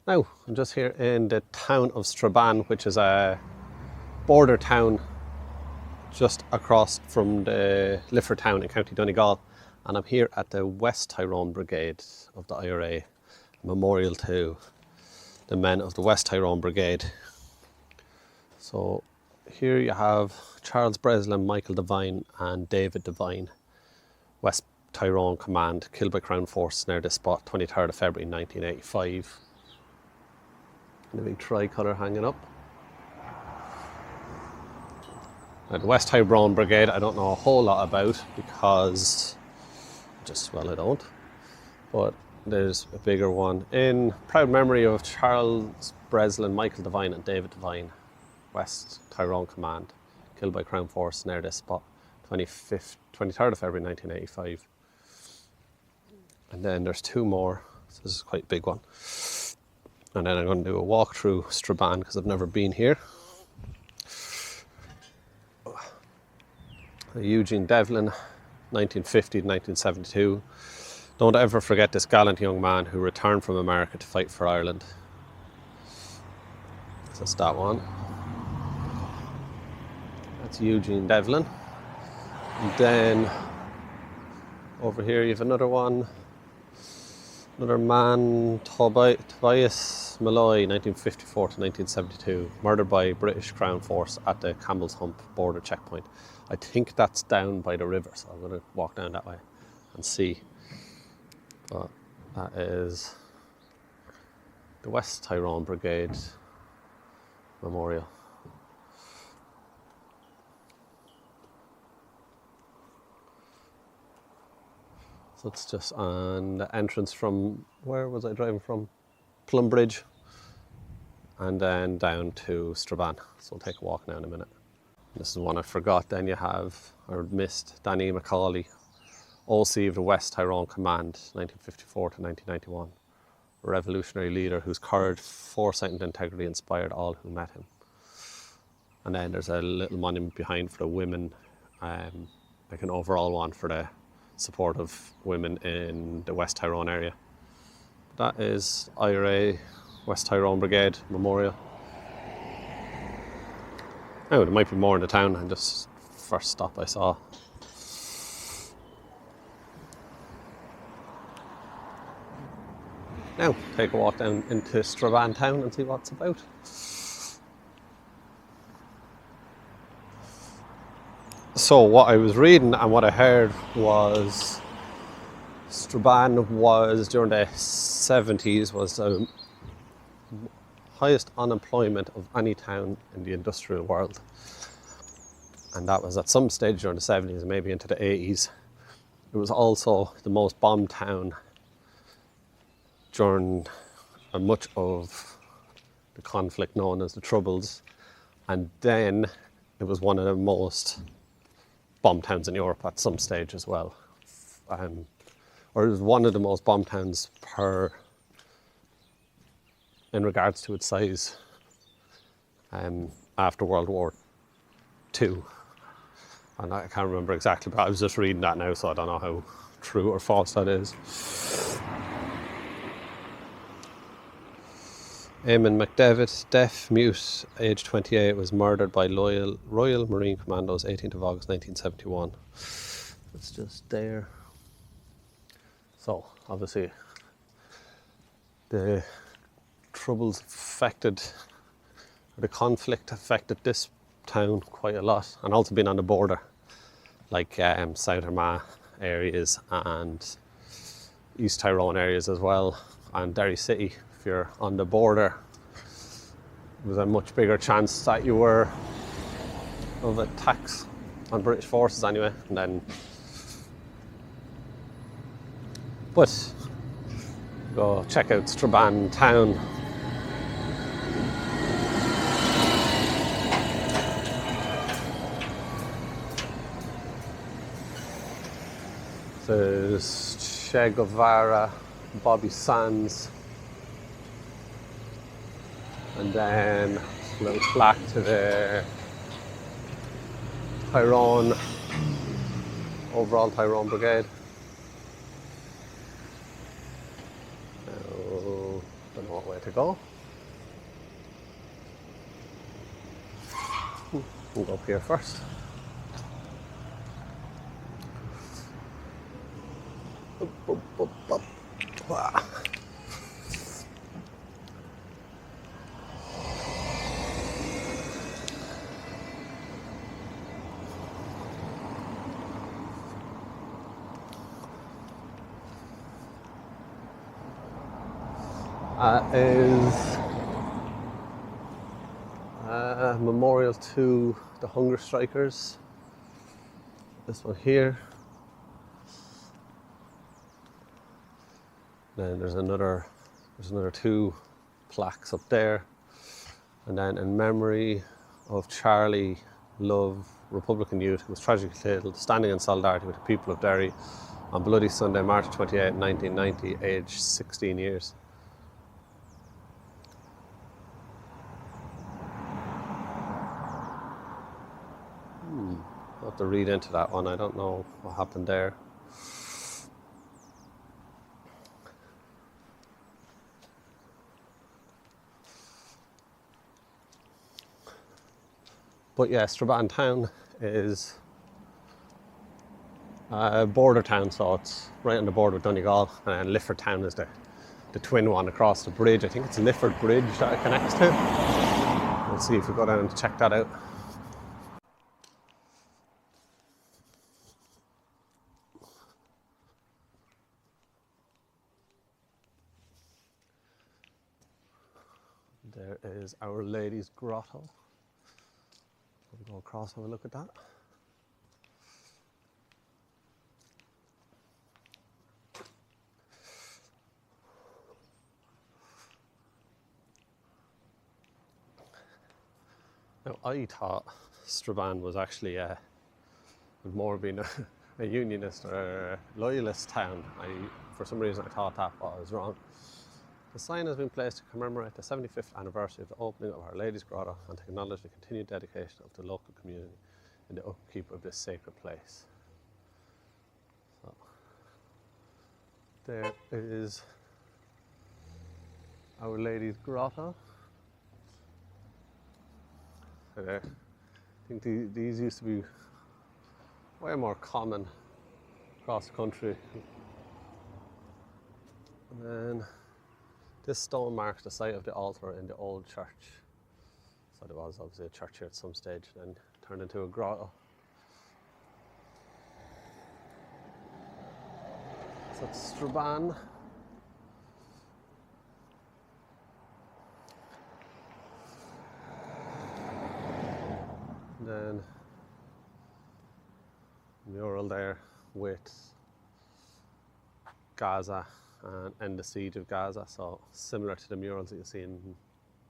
Now, I'm just here in the town of Strabane, which is a border town just across from the Lifford town in County Donegal. And I'm here at the West Tyrone Brigade of the IRA, memorial to the men of the West Tyrone Brigade. So here you have Charles Breslin, Michael Devine and David Devine, West Tyrone Command, killed by Crown Force near this spot, 23rd of February 1985. And a big tricolour hanging up. Now, the West Tyrone Brigade I don't know a whole lot about because I don't. But there's a bigger one in proud memory of Charles Breslin, Michael Devine and David Devine, West Tyrone Command, killed by Crown Force near this spot, 23rd of February 1985. And then there's two more, so this is quite a big one. And then I'm going to do a walk through Strabane because I've never been here. Eugene Devlin, 1950 to 1972. Don't ever forget this gallant young man who returned from America to fight for Ireland. So that's that one. That's Eugene Devlin. And then over here you have another one. Another man, Tobias Malloy, 1954 to 1972, murdered by British Crown Force at the Campbell's Hump border checkpoint. I think that's down by the river, so I'm going to walk down that way and see. But that is the West Tyrone Brigade Memorial. So it's just on the entrance from, where was I driving from? Plumbridge, and then down to Strabane. So we'll take a walk now in a minute. This is one I forgot. Then you have, or missed, Danny Macaulay, OC of the West Tyrone Command, 1954 to 1991. A revolutionary leader whose courage, foresight and integrity inspired all who met him. And then there's a little monument behind for the women, like an overall one for the support of women in the West Tyrone area. That is IRA West Tyrone Brigade Memorial. Now, there might be more in the town, and just first stop I saw. Now, take a walk down into Strabane town and see what it's about. So what I was reading and what I heard was Strabane was, during the 70s, was the highest unemployment of any town in the industrial world. And that was at some stage during the 70s and maybe into the 80s. It was also the most bombed town during much of the conflict known as the Troubles. And then it was one of the most bomb towns in Europe at some stage as well. Or it was one of the most bomb towns in regards to its size after World War II. And I can't remember exactly, but I was just reading that now, so I don't know how true or false that is. Eamon McDevitt, deaf, mute, age 28, was murdered by Royal Marine Commandos, 18th of August 1971. It's just there. So, obviously, the Troubles the conflict affected this town quite a lot, and also been on the border, like South Armagh areas and East Tyrone areas as well, and Derry City. If you're on the border, there was a much bigger chance that you were of attacks on British forces anyway. And then, but go check out Strabane town. There's Che Guevara, Bobby Sands, and then a little plaque to the overall Tyrone Brigade. Don't know what way to go. We'll go up here first. Up, up, up, up. Wow. Is a memorial to the hunger strikers. This one here. Then there's another 2 plaques up there. And then in memory of Charlie Love, Republican youth, who was tragically killed standing in solidarity with the people of Derry on Bloody Sunday, March 28, 1990, aged 16 years. I'll have to read into that one. I don't know what happened there. But yeah, Strabane town is a border town, so it's right on the border with Donegal, and Lifford town is the twin one across the bridge. I think it's Lifford Bridge that it connects to. We'll see if we go down and check that out. There is Our Lady's Grotto. We'll go across and have a look at that. Now, I thought Strabane was actually would more been a unionist or a loyalist town. For some reason I thought that, but I was wrong. The sign has been placed to commemorate the 75th anniversary of the opening of Our Lady's Grotto and to acknowledge the continued dedication of the local community in the upkeep of this sacred place. So, there is Our Lady's Grotto. I think these used to be way more common across the country. And then this stone marks the site of the altar in the old church. So there was obviously a church here at some stage, then turned into a grotto. So it's Strabane. And then mural there with Gaza and end the siege of Gaza, so similar to the murals that you see in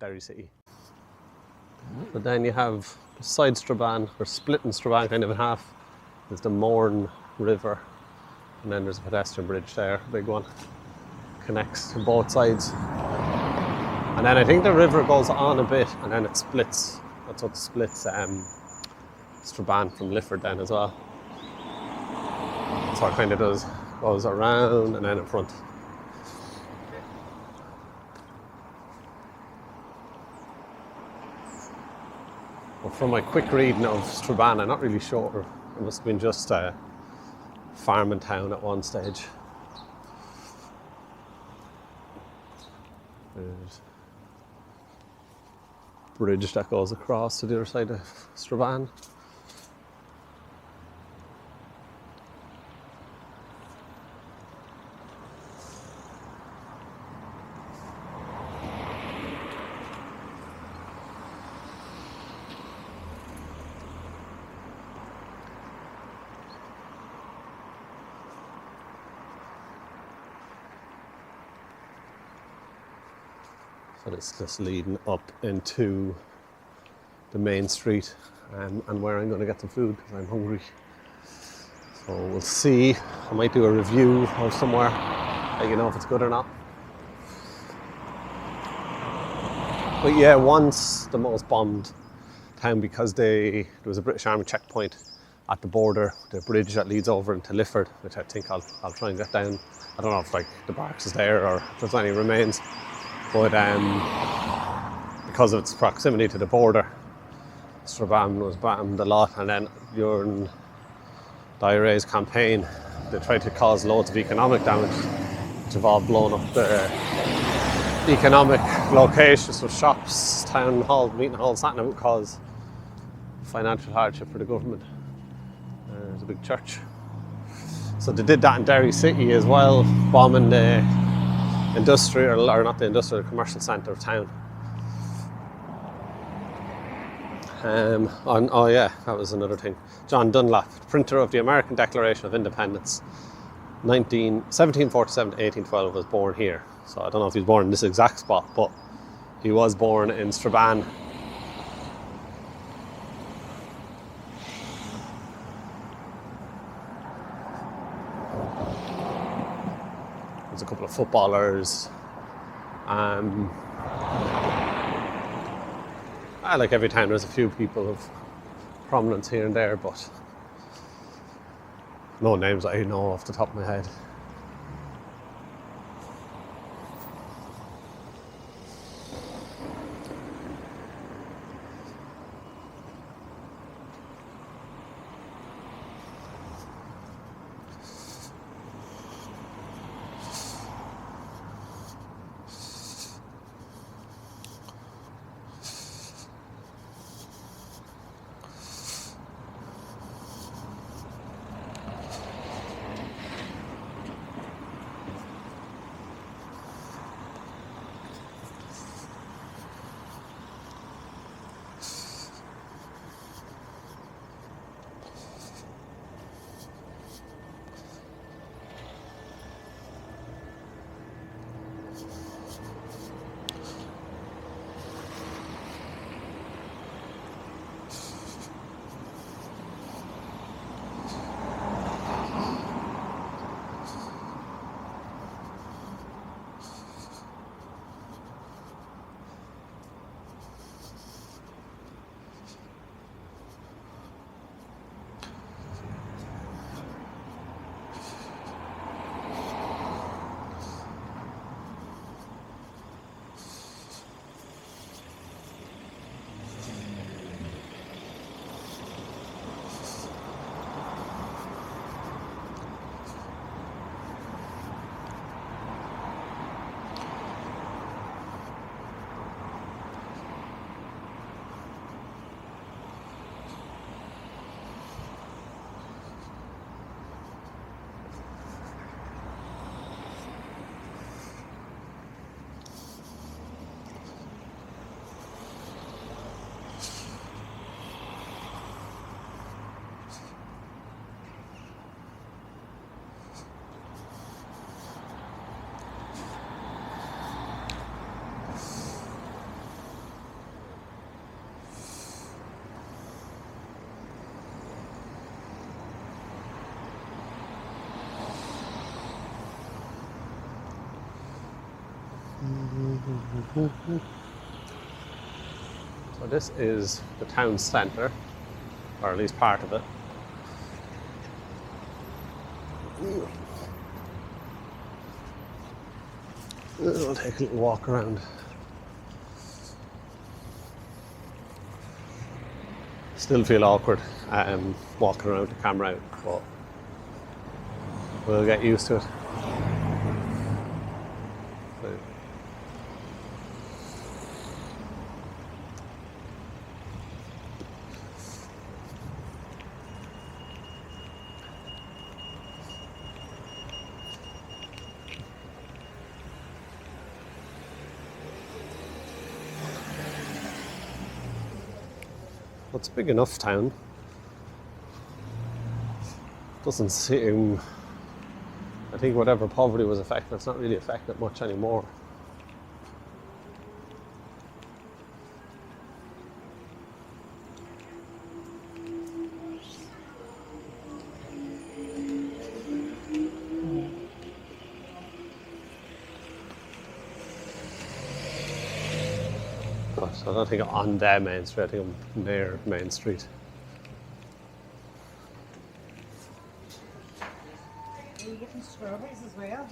Derry City. But then you have beside Strabane, or splitting Strabane kind of in half, is the Mourne River, and then there's a pedestrian bridge there, a big one, connects to both sides. And then I think the river goes on a bit and then it splits. That's what splits Strabane from Lifford then as well. So it kind of goes around and then in front. But from my quick reading of Strabane, I'm not really sure. It must have been just a farming town at one stage. There's a bridge that goes across to the other side of Strabane. So it's just leading up into the main street and where I'm going to get some food because I'm hungry. So we'll see. I might do a review of somewhere, let you know if it's good or not. But yeah, once the most bombed town because there was a British Army checkpoint at the border, the bridge that leads over into Lifford, which I think I'll try and get down. I don't know if like the barracks is there or if there's any remains. but because of its proximity to the border, Strabane was banned a lot, and then during the IRA's campaign they tried to cause loads of economic damage, which involved blowing up the economic locations of shops, town halls, meeting halls, that would cause financial hardship for the government. There's a big church. So they did that in Derry City as well, bombing the industrial, or not the industrial, the commercial centre of town. Oh yeah, that was another thing. John Dunlap, printer of the American Declaration of Independence, 1747 to 1812, was born here. So I don't know if he was born in this exact spot, but he was born in Strabane. There's a couple of footballers. Like every town, there's a few people of prominence here and there, but no names I know off the top of my head. So this is the town centre, or at least part of it. I'll take a little walk around. Still feel awkward walking around with the camera out, but we'll get used to it. It's a big enough town. Doesn't seem, I think whatever poverty was affected, it's not really affected much anymore. I don't think I'm on their main street, I think I'm near Main Street. Are you getting strawberries as well?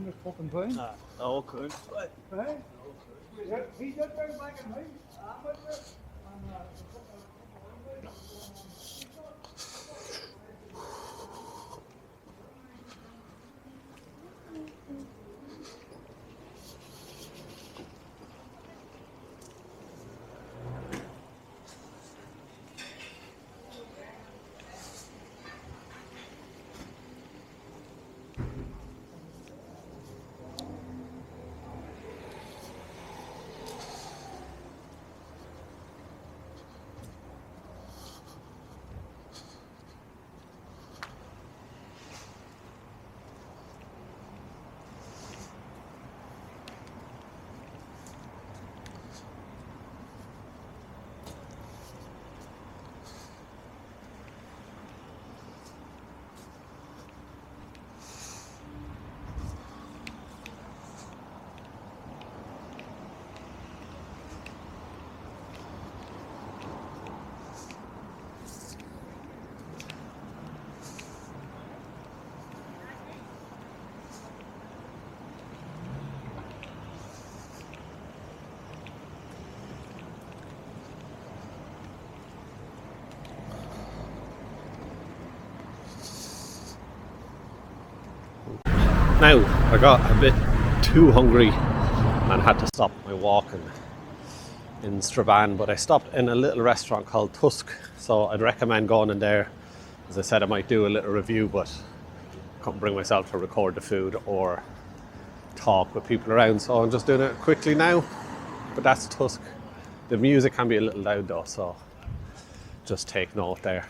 this fucking thing. Oh, cool. Right? Yeah, he did bring back in me. I'm with you. And, Now, I got a bit too hungry and had to stop my walk in Strabane, but I stopped in a little restaurant called Tusk, so I'd recommend going in there. As I said, I might do a little review, but couldn't bring myself to record the food or talk with people around, so I'm just doing it quickly now. But that's Tusk. The music can be a little loud though, so just take note there.